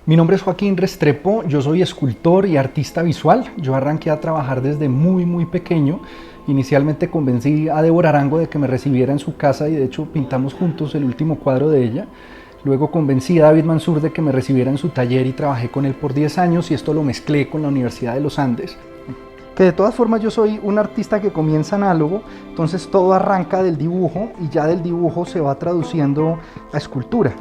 Mi nombre es Joaquín Restrepo, yo soy escultor y artista visual. Yo arranqué a trabajar desde muy pequeño. Inicialmente convencí a Débora Arango de que me recibiera en su casa y de hecho pintamos juntos el último cuadro de ella. Luego convencí a David Mansur de que me recibiera en su taller y trabajé con él por 10 años y esto lo mezclé con la Universidad de los Andes. Que de todas formas yo soy un artista que comienza análogo, entonces todo arranca del dibujo y ya del dibujo se va traduciendo a escultura.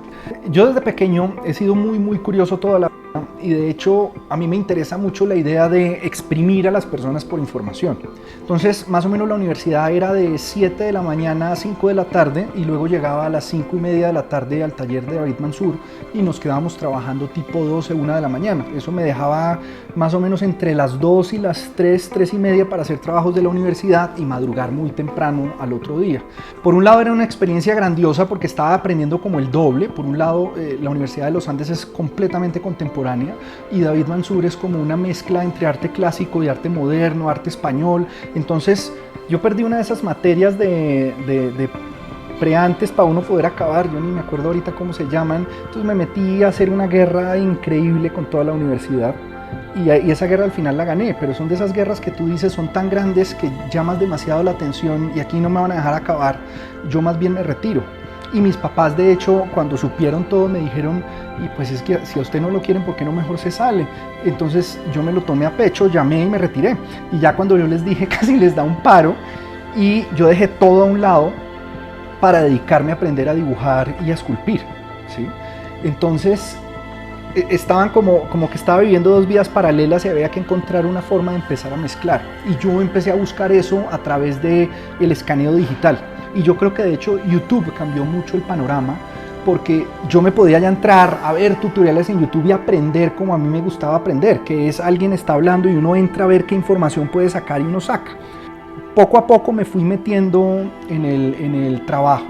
Yo desde pequeño he sido muy curioso toda la vida y de hecho a mí me interesa mucho la idea de exprimir a las personas por información. Entonces más o menos la universidad era de 7 de la mañana a 5 de la tarde y luego llegaba a las 5 y media de la tarde al taller de David Mansur y nos quedábamos trabajando tipo 12, 1 de la mañana. Eso me dejaba más o menos entre las 2 y las 3, 3 y media para hacer trabajos de la universidad y madrugar muy temprano al otro día. Por un lado era una experiencia grandiosa porque estaba aprendiendo como el doble. Por un lado la Universidad de los Andes es completamente contemporánea y David Mansur es como una mezcla entre arte clásico y arte moderno, arte español. Entonces yo perdí una de esas materias de preantes para uno poder acabar, yo ni me acuerdo ahorita cómo se llaman. Entonces me metí a hacer una guerra increíble con toda la universidad y esa guerra al final la gané, pero son de esas guerras que tú dices son tan grandes que llamas demasiado la atención y aquí no me van a dejar acabar, yo más bien me retiro. Y mis papás de hecho cuando supieron todo me dijeron, y pues es que si a usted no lo quieren, ¿por qué no mejor se sale? Entonces yo me lo tomé a pecho, llamé y me retiré. Y ya cuando yo les dije casi les da un paro y yo dejé todo a un lado para dedicarme a aprender a dibujar y a esculpir, ¿sí? Entonces estaban como que estaba viviendo dos vidas paralelas y había que encontrar una forma de empezar a mezclar. Y yo empecé a buscar eso a través del escaneo digital. Y yo creo que de hecho YouTube cambió mucho el panorama porque yo me podía ya entrar a ver tutoriales en YouTube y aprender como a mí me gustaba aprender, que es alguien está hablando y uno entra a ver qué información puede sacar y uno saca. Poco a poco me fui metiendo en el trabajo,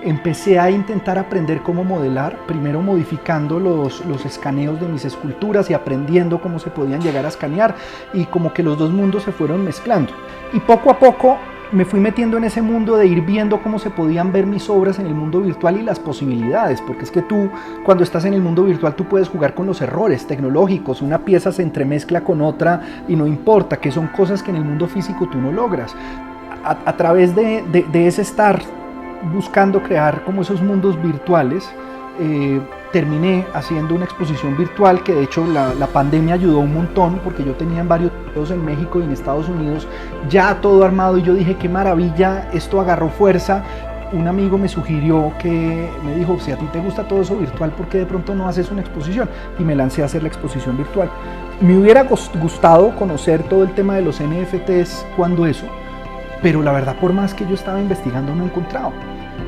empecé a intentar aprender cómo modelar, primero modificando los escaneos de mis esculturas y aprendiendo cómo se podían llegar a escanear y como que los dos mundos se fueron mezclando. Y poco a poco me fui metiendo en ese mundo de ir viendo cómo se podían ver mis obras en el mundo virtual y las posibilidades, porque es que tú cuando estás en el mundo virtual tú puedes jugar con los errores tecnológicos, una pieza se entremezcla con otra y no importa, que son cosas que en el mundo físico tú no logras. A través de ese estar buscando crear como esos mundos virtuales, terminé haciendo una exposición virtual que de hecho la pandemia ayudó un montón porque yo tenía varios videos en México y en Estados Unidos ya todo armado y yo dije qué maravilla, esto agarró fuerza. Un amigo me sugirió que me dijo, si a ti te gusta todo eso virtual, ¿por qué de pronto no haces una exposición? Y me lancé a hacer la exposición virtual. Me hubiera gustado conocer todo el tema de los NFTs cuando eso, pero la verdad por más que yo estaba investigando no he encontrado.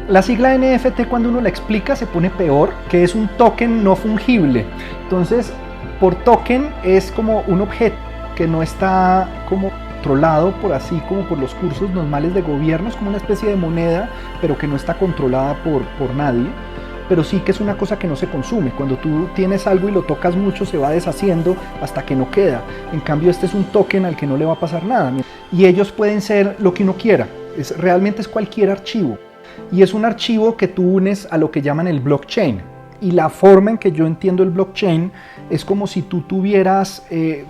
La sigla NFT cuando uno la explica se pone peor, que es un token no fungible. Entonces, por token es como un objeto que no está como controlado por así como por los cursos normales de gobierno, es como una especie de moneda, pero que no está controlada por nadie. Pero sí que es una cosa que no se consume. Cuando tú tienes algo y lo tocas mucho se va deshaciendo hasta que no queda. En cambio este es un token al que no le va a pasar nada. Y ellos pueden ser lo que uno quiera. Realmente es cualquier archivo. Y es un archivo que tú unes a lo que llaman el blockchain. Y la forma en que yo entiendo el blockchain es como si tú tuvieras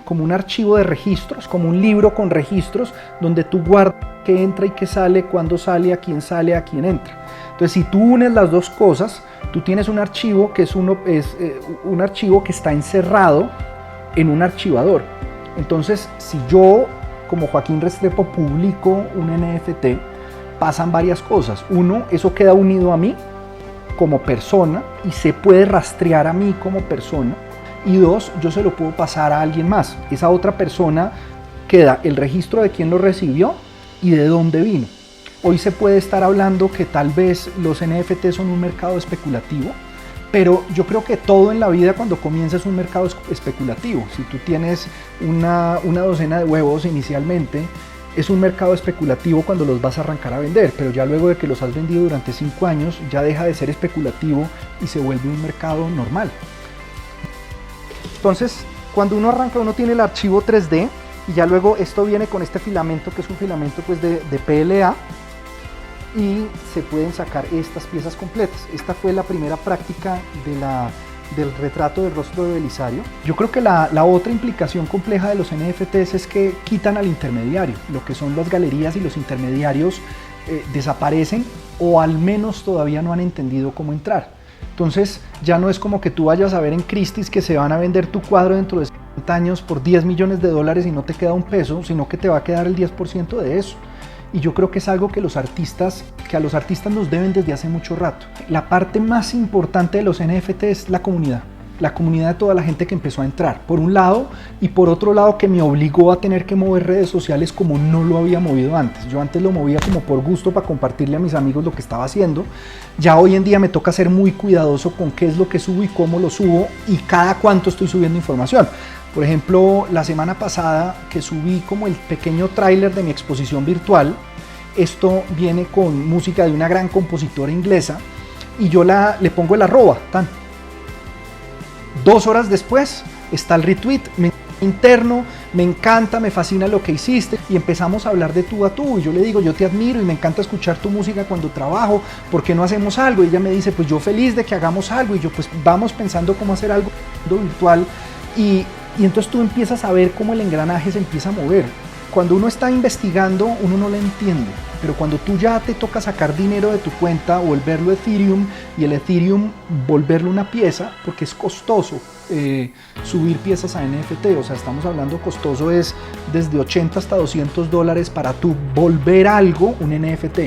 como un archivo de registros, como un libro con registros, donde tú guardas qué entra y qué sale, cuándo sale, a quién entra. Entonces si tú unes las dos cosas, tú tienes un archivo que es un archivo que está encerrado en un archivador. Entonces si yo como Joaquín Restrepo publico un NFT, pasan varias cosas. Uno, eso queda unido a mí como persona y se puede rastrear a mí como persona. Y dos, yo se lo puedo pasar a alguien más. Esa otra persona queda el registro de quién lo recibió y de dónde vino. Hoy se puede estar hablando que tal vez los NFT son un mercado especulativo, pero yo creo que todo en la vida cuando comienza es un mercado especulativo. Si tú tienes una docena de huevos inicialmente, es un mercado especulativo cuando los vas a arrancar a vender, pero ya luego de que los has vendido durante 5 años ya deja de ser especulativo y se vuelve un mercado normal. Entonces, cuando uno arranca, uno tiene el archivo 3D y ya luego esto viene con este filamento que es un filamento pues de PLA y se pueden sacar estas piezas completas. Esta fue la primera práctica del retrato del rostro de Belisario. Yo creo que la otra implicación compleja de los NFTs es que quitan al intermediario. Lo que son las galerías y los intermediarios desaparecen, o al menos todavía no han entendido cómo entrar. Entonces ya no es como que tú vayas a ver en Christie's que se van a vender tu cuadro dentro de 50 años por 10 millones de dólares y no te queda un peso, sino que te va a quedar el 10% de eso. Y yo creo que es algo que a los artistas nos deben desde hace mucho rato. La parte más importante de los NFT es la comunidad de toda la gente que empezó a entrar, por un lado, y por otro lado que me obligó a tener que mover redes sociales como no lo había movido antes. Yo antes lo movía como por gusto para compartirle a mis amigos lo que estaba haciendo. Ya hoy en día me toca ser muy cuidadoso con qué es lo que subo y cómo lo subo y cada cuánto estoy subiendo información. Por ejemplo, la semana pasada que subí como el pequeño tráiler de mi exposición virtual, esto viene con música de una gran compositora inglesa y yo le pongo el arroba, tan. 2 horas después está el retweet interno, me encanta, me fascina lo que hiciste, y empezamos a hablar de tú a tú, y yo le digo, yo te admiro y me encanta escuchar tu música cuando trabajo, ¿por qué no hacemos algo? Y ella me dice, pues yo feliz de que hagamos algo, y yo pues vamos pensando cómo hacer algo virtual, y entonces tú empiezas a ver cómo el engranaje se empieza a mover. Cuando uno está investigando, uno no lo entiende, pero cuando tú ya te toca sacar dinero de tu cuenta, volverlo Ethereum, y el Ethereum volverlo una pieza, porque es costoso subir piezas a NFT, o sea, estamos hablando costoso es desde 80 hasta $200 para tú volver algo un NFT,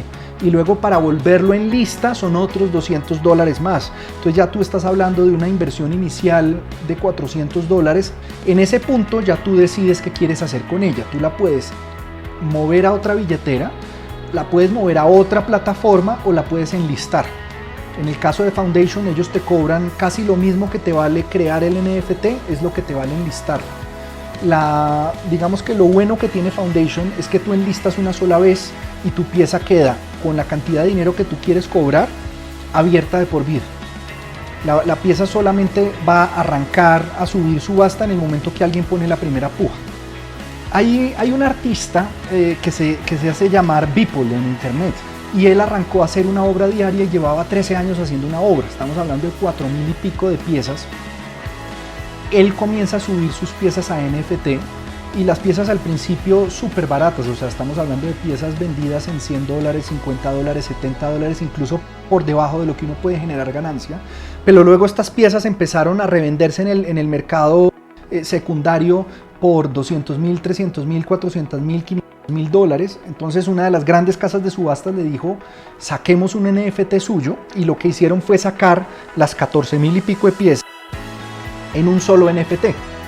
y luego para volverlo en lista son otros $200 más, entonces ya tú estás hablando de una inversión inicial de $400, en ese punto ya tú decides qué quieres hacer con ella, tú la puedes mover a otra billetera, la puedes mover a otra plataforma o la puedes enlistar. En el caso de Foundation ellos te cobran casi lo mismo que te vale crear el NFT, es lo que te vale enlistar. Digamos que lo bueno que tiene Foundation es que tú enlistas una sola vez y tu pieza queda con la cantidad de dinero que tú quieres cobrar abierta de por vida. La pieza solamente va a arrancar a subir subasta en el momento que alguien pone la primera puja. Hay un artista que se hace llamar Beeple en internet, y él arrancó a hacer una obra diaria y llevaba 13 años haciendo una obra, estamos hablando de 4.000 y pico de piezas. Él comienza a subir sus piezas a NFT, y las piezas al principio súper baratas, o sea, estamos hablando de piezas vendidas en $100, $50, $70, incluso por debajo de lo que uno puede generar ganancia, pero luego estas piezas empezaron a revenderse en el mercado secundario por $200,000, $300,000, $400,000, $500,000. Entonces una de las grandes casas de subastas le dijo, saquemos un NFT suyo, y lo que hicieron fue sacar las 14.000 y pico de piezas en un solo NFT,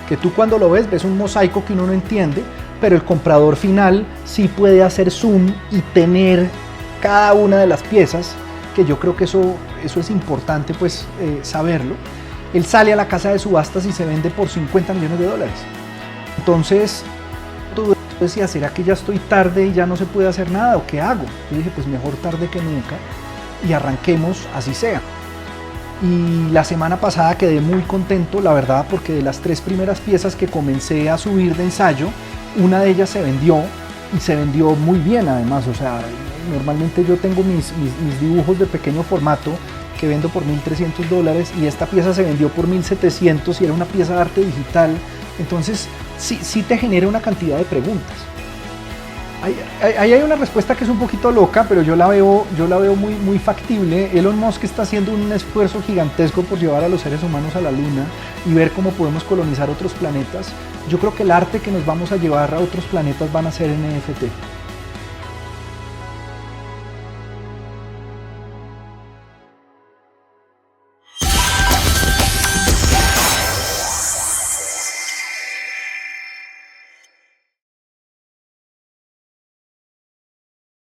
que tú cuando lo ves un mosaico que uno no entiende, pero el comprador final sí puede hacer zoom y tener cada una de las piezas, que yo creo que eso es importante pues saberlo. Él sale a la casa de subastas y se vende por $50 millones. Entonces tú decías, ¿será que ya estoy tarde y ya no se puede hacer nada o qué hago? Yo dije, pues mejor tarde que nunca, y arranquemos así sea. Y la semana pasada quedé muy contento, la verdad, porque de las 3 primeras piezas que comencé a subir de ensayo, una de ellas se vendió, y se vendió muy bien además. O sea, normalmente yo tengo mis dibujos de pequeño formato que vendo por $1.300, y esta pieza se vendió por $1.700 y era una pieza de arte digital. Entonces sí te genera una cantidad de preguntas. Ahí hay una respuesta que es un poquito loca, pero yo la veo muy, muy factible. Elon Musk está haciendo un esfuerzo gigantesco por llevar a los seres humanos a la luna y ver cómo podemos colonizar otros planetas. Yo creo que el arte que nos vamos a llevar a otros planetas van a ser NFT.